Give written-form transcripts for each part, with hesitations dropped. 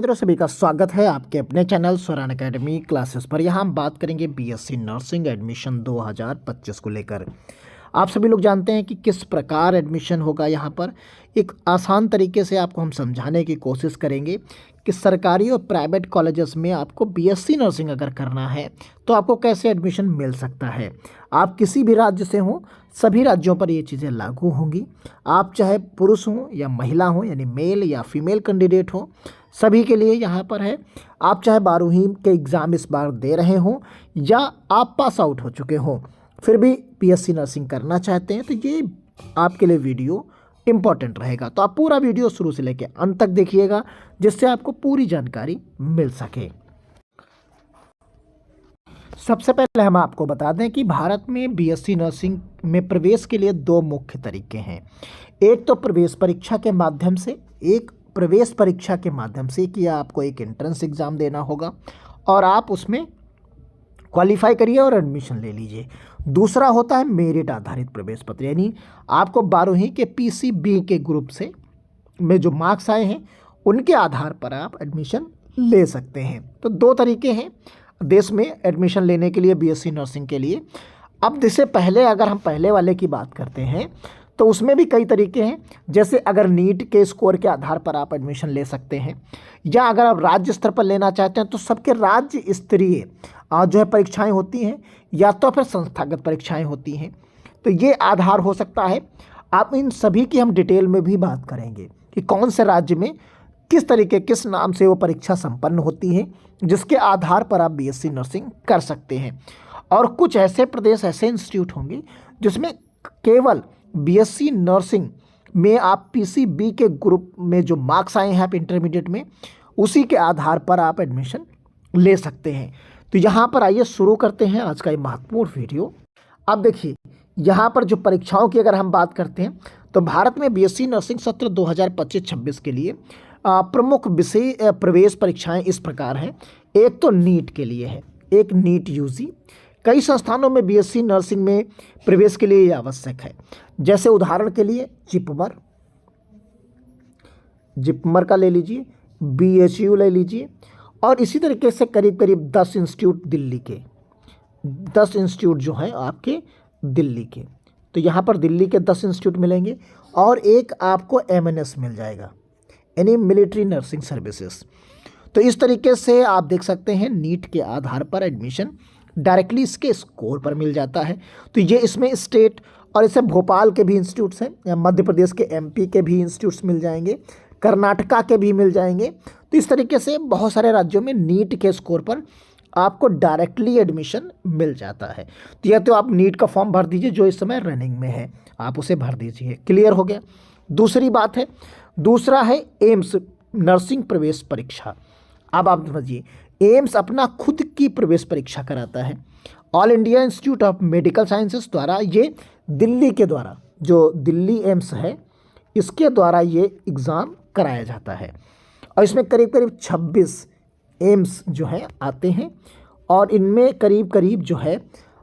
मित्रों सभी का स्वागत है आपके अपने चैनल स्वरान एकेडमी क्लासेस पर। यहाँ हम बात करेंगे बीएससी नर्सिंग एडमिशन 2025 को लेकर। आप सभी लोग जानते हैं कि किस प्रकार एडमिशन होगा। यहाँ पर एक आसान तरीके से आपको हम समझाने की कोशिश करेंगे कि सरकारी और प्राइवेट कॉलेजेस में आपको बीएससी नर्सिंग अगर करना है तो आपको कैसे एडमिशन मिल सकता है। आप किसी भी राज्य से हों, सभी राज्यों पर ये चीज़ें लागू होंगी। आप चाहे पुरुष हों या महिला हों, यानी मेल या फीमेल कैंडिडेट हो, सभी के लिए यहाँ पर है। आप चाहे 12वीं के एग्ज़ाम इस बार दे रहे हों या आप पास आउट हो चुके हों, फिर भी बीएससी नर्सिंग करना चाहते हैं तो ये आपके लिए वीडियो इम्पॉर्टेंट रहेगा। तो आप पूरा वीडियो शुरू से लेकर अंत तक देखिएगा जिससे आपको पूरी जानकारी मिल सके। सबसे पहले हम आपको बता दें कि भारत में बीएससी नर्सिंग में प्रवेश के लिए दो मुख्य तरीके हैं। एक तो प्रवेश परीक्षा के माध्यम से, कि आपको एक एंट्रेंस एग्ज़ाम देना होगा और आप उसमें क्वालिफाई करिए और एडमिशन ले लीजिए। दूसरा होता है मेरिट आधारित प्रवेश पत्र, यानी आपको 12वीं के पीसीबी के ग्रुप से में जो मार्क्स आए हैं उनके आधार पर आप एडमिशन ले सकते हैं। तो दो तरीके हैं देश में एडमिशन लेने के लिए बीएससी नर्सिंग के लिए। अब इससे पहले अगर हम पहले वाले की बात करते हैं तो उसमें भी कई तरीके हैं। जैसे अगर नीट के स्कोर के आधार पर आप एडमिशन ले सकते हैं, या अगर आप राज्य स्तर पर लेना चाहते हैं तो सबके राज्य स्तरीय जो है परीक्षाएं होती हैं, या तो फिर संस्थागत परीक्षाएं होती हैं। तो ये आधार हो सकता है। आप इन सभी की हम डिटेल में भी बात करेंगे कि कौन से राज्य में किस नाम से वो परीक्षा संपन्न होती है, जिसके आधार पर आप बीएससी नर्सिंग कर सकते हैं। और कुछ ऐसे प्रदेश, ऐसे इंस्टीट्यूट होंगे जिसमें केवल बीएससी नर्सिंग में आप पीसीबी के ग्रुप में जो मार्क्स आए हैं आप इंटरमीडिएट में, उसी के आधार पर आप एडमिशन ले सकते हैं। तो यहाँ पर आइए शुरू करते हैं आज का ये महत्वपूर्ण वीडियो। अब देखिए, यहाँ पर जो परीक्षाओं की अगर हम बात करते हैं तो भारत में बीएससी नर्सिंग सत्र 2025-26 के लिए प्रमुख विषय प्रवेश परीक्षाएं इस प्रकार हैं। एक तो नीट के लिए है, एक नीट यूजी। कई संस्थानों में बीएससी नर्सिंग में प्रवेश के लिए ये आवश्यक है। जैसे उदाहरण के लिए जिपमर का ले लीजिए, बीएचयू ले लीजिए, और इसी तरीके से करीब करीब 10 इंस्टीट्यूट दिल्ली के, 10 इंस्टीट्यूट जो हैं आपके दिल्ली के। तो यहाँ पर दिल्ली के 10 इंस्टीट्यूट मिलेंगे और एक आपको एमएनएस मिल जाएगा, यानी मिलिट्री नर्सिंग सर्विसेज। तो इस तरीके से आप देख सकते हैं नीट के आधार पर एडमिशन डायरेक्टली इसके स्कोर पर मिल जाता है। तो ये इसमें स्टेट और इसे भोपाल के भी इंस्टीट्यूट्स हैं, या मध्य प्रदेश के एमपी के भी इंस्टीट्यूट्स मिल जाएंगे, कर्नाटका के भी मिल जाएंगे। तो इस तरीके से बहुत सारे राज्यों में नीट के स्कोर पर आपको डायरेक्टली एडमिशन मिल जाता है। तो या तो आप नीट का फॉर्म भर दीजिए जो इस समय रनिंग में है, आप उसे भर दीजिए। क्लियर हो गया। दूसरी बात है, दूसरा है एम्स नर्सिंग प्रवेश परीक्षा। अब आप समझिए, एम्स अपना खुद की प्रवेश परीक्षा कराता है। All India institute of medical sciences द्वारा ये दिल्ली के द्वारा, जो दिल्ली एम्स है, इसके द्वारा ये एग्ज़ाम कराया जाता है। और इसमें करीब करीब 26 एम्स जो है आते हैं और इनमें करीब करीब जो है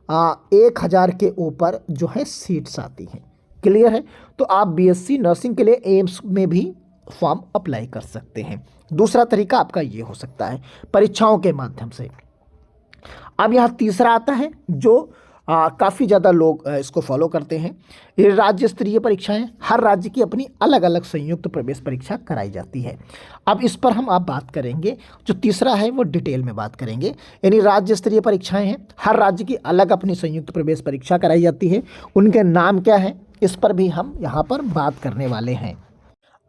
1000 के ऊपर जो है सीट्स आती हैं। क्लियर है। तो आप बीएससी नर्सिंग के लिए एम्स में भी फॉर्म अप्लाई कर सकते हैं। दूसरा तरीका आपका ये हो सकता है परीक्षाओं के माध्यम से। अब यहाँ तीसरा आता है जो काफ़ी ज़्यादा लोग इसको फॉलो करते हैं। ये राज्य स्तरीय परीक्षाएं, हर राज्य की अपनी अलग अलग संयुक्त प्रवेश परीक्षा कराई जाती है। अब इस पर हम आप बात करेंगे, जो तीसरा है वो डिटेल में बात करेंगे। यानी राज्य स्तरीय परीक्षाएं हैं, हर राज्य की अलग अपनी संयुक्त प्रवेश परीक्षा कराई जाती है। उनके नाम क्या है, इस पर भी हम यहाँ पर बात करने वाले हैं।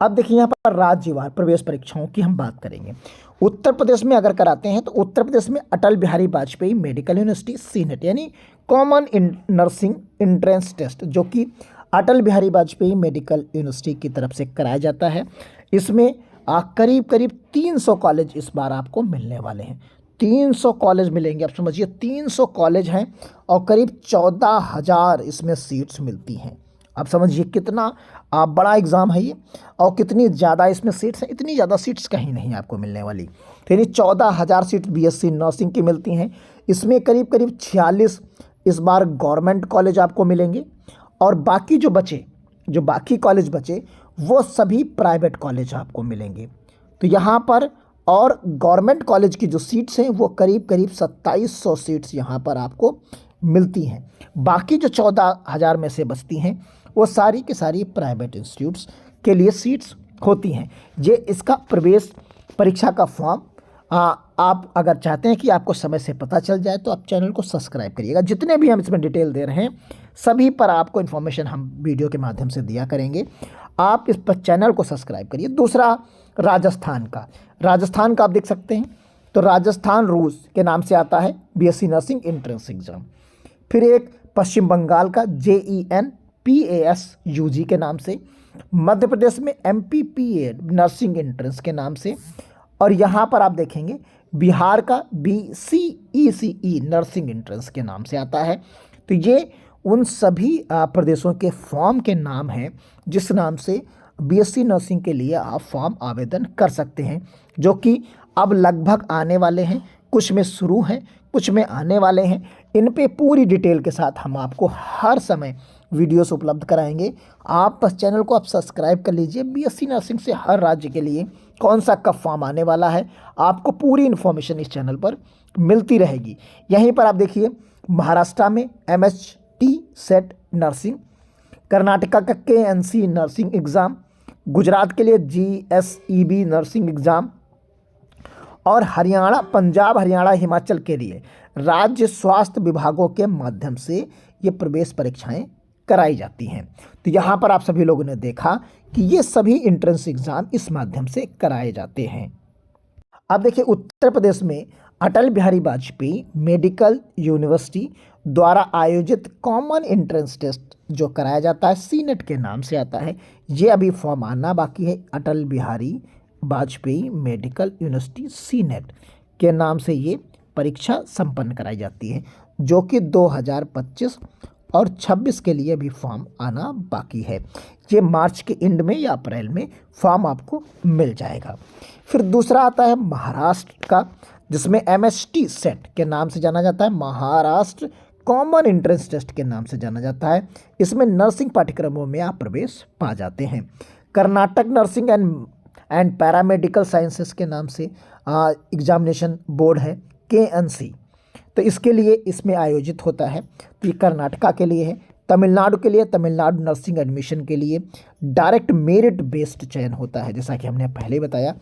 अब देखिए, यहाँ पर राज्यवार प्रवेश परीक्षाओं की हम बात करेंगे। उत्तर प्रदेश में अगर कराते हैं तो उत्तर प्रदेश में Atal Bihari Vajpayee medical university CNET, यानी कॉमन नर्सिंग एंट्रेंस टेस्ट, जो कि अटल बिहारी वाजपेयी मेडिकल यूनिवर्सिटी की तरफ से कराया जाता है। इसमें करीब करीब 300 कॉलेज इस बार आपको मिलने वाले हैं। 300 कॉलेज मिलेंगे। आप समझिए 300 कॉलेज हैं और करीब 14,000 इसमें सीट्स मिलती हैं। आप समझिए कितना बड़ा एग्ज़ाम है ये, और कितनी ज़्यादा इसमें सीट्स हैं। इतनी ज़्यादा सीट्स कहीं नहीं आपको मिलने वाली। तो यानी 14,000 सीट बीएससी नर्सिंग की मिलती हैं। इसमें करीब करीब 46 इस बार गवर्नमेंट कॉलेज आपको मिलेंगे, और बाकी जो बाकी कॉलेज बचे वो सभी प्राइवेट कॉलेज आपको मिलेंगे। तो यहाँ पर और गवर्नमेंट कॉलेज की जो सीट्स हैं वो करीब करीब 2700 सीट्स यहाँ पर आपको मिलती हैं। बाकी जो 14,000 में से बचती हैं वो सारी की सारी प्राइवेट इंस्टीट्यूट्स के लिए सीट्स होती हैं। ये इसका प्रवेश परीक्षा का फॉर्म आप अगर चाहते हैं कि आपको समय से पता चल जाए तो आप चैनल को सब्सक्राइब करिएगा। जितने भी हम इसमें डिटेल दे रहे हैं सभी पर आपको इन्फॉर्मेशन हम वीडियो के माध्यम से दिया करेंगे। आप इस पर चैनल को सब्सक्राइब करिए। दूसरा राजस्थान का आप देख सकते हैं, तो राजस्थान रूस के नाम से आता है बीएससी नर्सिंग एंट्रेंस एग्ज़ाम। फिर एक पश्चिम बंगाल का JEN-PAS UG के नाम से, मध्य प्रदेश में MPPA नर्सिंग एंट्रेंस के नाम से, और यहाँ पर आप देखेंगे बिहार का BCECE नर्सिंग एंट्रेंस के नाम से आता है। तो ये उन सभी प्रदेशों के फॉर्म के नाम हैं जिस नाम से बीएससी नर्सिंग के लिए आप फॉर्म आवेदन कर सकते हैं, जो कि अब लगभग आने वाले हैं। कुछ में शुरू हैं, कुछ में आने वाले हैं। इन पे पूरी डिटेल के साथ हम आपको हर समय वीडियोस उपलब्ध कराएंगे। आप बस चैनल को आप सब्सक्राइब कर लीजिए। बीएससी नर्सिंग से हर राज्य के लिए कौन सा कब फॉर्म आने वाला है आपको पूरी इन्फॉर्मेशन इस चैनल पर मिलती रहेगी। यहीं पर आप देखिए महाराष्ट्र में MHT सेट नर्सिंग, कर्नाटका का KNC नर्सिंग एग्ज़ाम, गुजरात के लिए GSEB नर्सिंग एग्ज़ाम, और हरियाणा, पंजाब, हरियाणा, हिमाचल के लिए राज्य स्वास्थ्य विभागों के माध्यम से ये प्रवेश परीक्षाएं कराई जाती हैं। तो यहाँ पर आप सभी लोगों ने देखा कि ये सभी एंट्रेंस एग्ज़ाम इस माध्यम से कराए जाते हैं। अब देखिए उत्तर प्रदेश में अटल बिहारी वाजपेयी मेडिकल यूनिवर्सिटी द्वारा आयोजित कॉमन एंट्रेंस टेस्ट जो कराया जाता है CNET के नाम से आता है। ये अभी फॉर्म आना बाकी है। Atal Bihari Vajpayee medical university CNET के नाम से ये परीक्षा संपन्न कराई जाती है, जो कि 2025 और 26 के लिए भी फॉर्म आना बाकी है। ये मार्च के एंड में या अप्रैल में फॉर्म आपको मिल जाएगा। फिर दूसरा आता है महाराष्ट्र का, जिसमें MHT सेट के नाम से जाना जाता है, महाराष्ट्र कॉमन एंट्रेंस टेस्ट के नाम से जाना जाता है। इसमें नर्सिंग पाठ्यक्रमों में आप प्रवेश पा जाते हैं। Karnataka nursing and paramedical sciences के नाम से एग्जामिनेशन बोर्ड है KNC, तो इसके लिए इसमें आयोजित होता है। तो ये कर्नाटका के लिए है। तमिलनाडु के लिए तमिलनाडु नर्सिंग एडमिशन के लिए डायरेक्ट मेरिट बेस्ड चयन होता है। जैसा कि हमने पहले बताया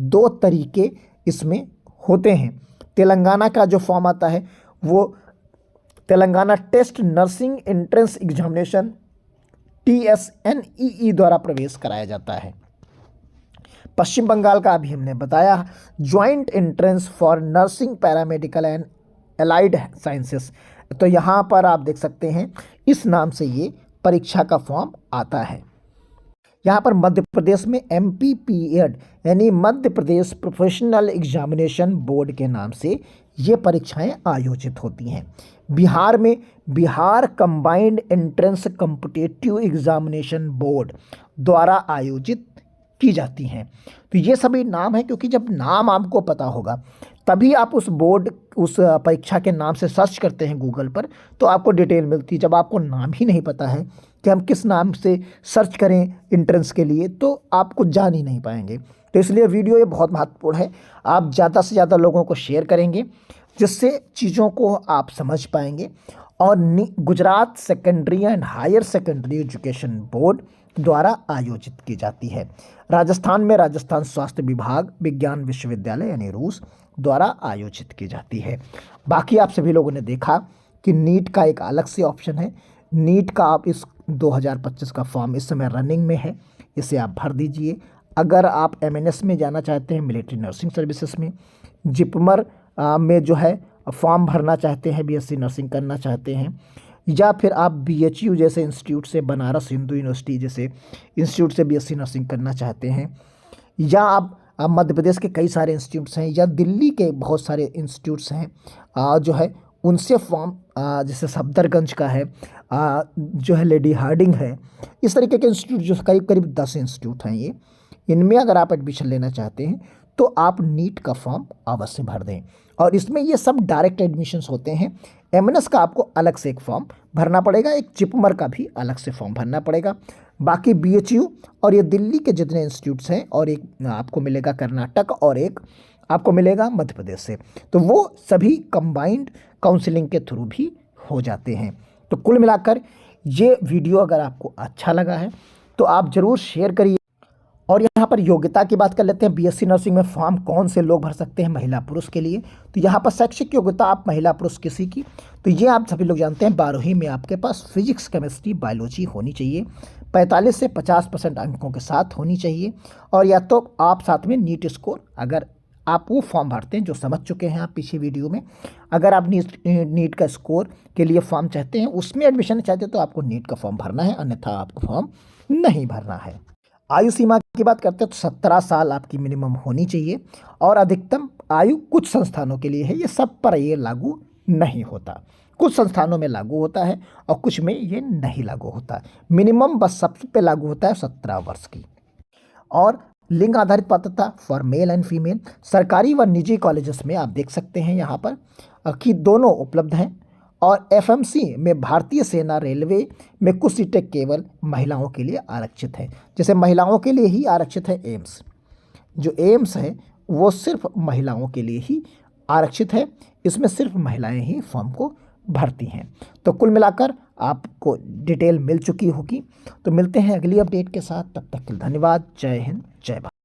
2 तरीके इसमें होते हैं। तेलंगाना का जो फॉर्म आता है वो Telangana test nursing entrance examination TSNEE द्वारा प्रवेश कराया जाता है। पश्चिम बंगाल का अभी हमने बताया joint entrance for nursing paramedical and allied sciences, तो यहाँ पर आप देख सकते हैं इस नाम से ये परीक्षा का फॉर्म आता है। यहाँ पर मध्य प्रदेश में MPPED यानी Madhya Pradesh professional examination board के नाम से ये परीक्षाएं आयोजित होती हैं। बिहार में Bihar combined entrance competitive examination board द्वारा आयोजित की जाती हैं। तो ये सभी नाम हैं, क्योंकि जब नाम आपको पता होगा तभी आप उस परीक्षा के नाम से सर्च करते हैं गूगल पर, तो आपको डिटेल मिलती है। जब आपको नाम ही नहीं पता है कि हम किस नाम से सर्च करें एंट्रेंस के लिए, तो आप कुछ जान ही नहीं पाएंगे। तो इसलिए वीडियो ये बहुत महत्वपूर्ण है। आप ज़्यादा से ज़्यादा लोगों को शेयर करेंगे, जिससे चीज़ों को आप समझ पाएंगे। और Gujarat secondary and higher secondary education board द्वारा आयोजित की जाती है। राजस्थान में राजस्थान स्वास्थ्य विभाग विज्ञान विश्वविद्यालय यानी रूस द्वारा आयोजित की जाती है। बाकी आप सभी लोगों ने देखा कि नीट का एक अलग से ऑप्शन है। नीट का आप इस 2025 का फॉर्म इस समय रनिंग में है, इसे आप भर दीजिए। अगर आप MNS में जाना चाहते हैं, मिलिट्री नर्सिंग सर्विसेज में, जिपमर में जो है फॉर्म भरना चाहते हैं, BSc नर्सिंग करना चाहते हैं, या फिर आप BHU जैसे इंस्टीट्यूट से, बनारस हिंदू यूनिवर्सिटी जैसे इंस्टीट्यूट से BSc नर्सिंग करना चाहते हैं, या आप मध्य प्रदेश के कई सारे इंस्टीट्यूट्स हैं, या दिल्ली के बहुत सारे इंस्टीट्यूट्स हैं जो है उनसे फॉर्म, जैसे सफदरगंज का है, जो है लेडी हार्डिंग है, इस तरीके के इंस्टीट्यूट जो करीब करीब 10 इंस्टीट्यूट हैं ये, इनमें अगर आप एडमिशन लेना चाहते हैं तो आप नीट का फॉर्म अवश्य भर दें। और इसमें ये सब डायरेक्ट एडमिशन्स होते हैं। MNS का आपको अलग से एक फॉर्म भरना पड़ेगा, एक जिपमर का भी अलग से फॉर्म भरना पड़ेगा। बाकी बीएचयू और ये दिल्ली के जितने इंस्टीट्यूट्स हैं, और एक आपको मिलेगा कर्नाटक और एक आपको मिलेगा मध्य प्रदेश से, तो वो सभी कंबाइंड काउंसलिंग के थ्रू भी हो जाते हैं। तो कुल मिलाकर ये वीडियो अगर आपको अच्छा लगा है तो आप ज़रूर शेयर करिए। और यहाँ पर योग्यता की बात कर लेते हैं। बीएससी नर्सिंग में फॉर्म कौन से लोग भर सकते हैं महिला पुरुष के लिए? तो यहाँ पर शैक्षिक योग्यता आप महिला पुरुष किसी की, तो ये आप सभी लोग जानते हैं 12वीं में आपके पास फिजिक्स केमिस्ट्री बायोलॉजी होनी चाहिए, 45 से 50% अंकों के साथ होनी चाहिए। और या तो आप साथ में नीट स्कोर, अगर आप वो फॉर्म भरते हैं जो समझ चुके हैं आप पिछले वीडियो में, अगर आप नीट का स्कोर के लिए फॉर्म चाहते हैं, उसमें एडमिशन चाहते हैं, तो आपको नीट का फॉर्म भरना है, अन्यथा आपको फॉर्म नहीं भरना है। आयु सीमा की बात करते हैं तो 17 साल आपकी मिनिमम होनी चाहिए, और अधिकतम आयु कुछ संस्थानों के लिए है, ये सब पर ये लागू नहीं होता। कुछ संस्थानों में लागू होता है और कुछ में ये नहीं लागू होता। मिनिमम बस सब पे लागू होता है 17 वर्ष की। और लिंग आधारित पात्रता फॉर मेल एंड फीमेल, सरकारी व निजी कॉलेजेस में आप देख सकते हैं यहाँ पर कि दोनों उपलब्ध हैं। और एफएमसी में भारतीय सेना रेलवे में कुछ सीटें केवल महिलाओं के लिए आरक्षित है। जैसे महिलाओं के लिए ही आरक्षित है एम्स, जो एम्स है वो सिर्फ महिलाओं के लिए ही आरक्षित है, इसमें सिर्फ महिलाएं ही फॉर्म को भरती हैं। तो कुल मिलाकर आपको डिटेल मिल चुकी होगी। तो मिलते हैं अगली अपडेट के साथ, तब तक के लिए धन्यवाद। जय हिंद, जय भारत।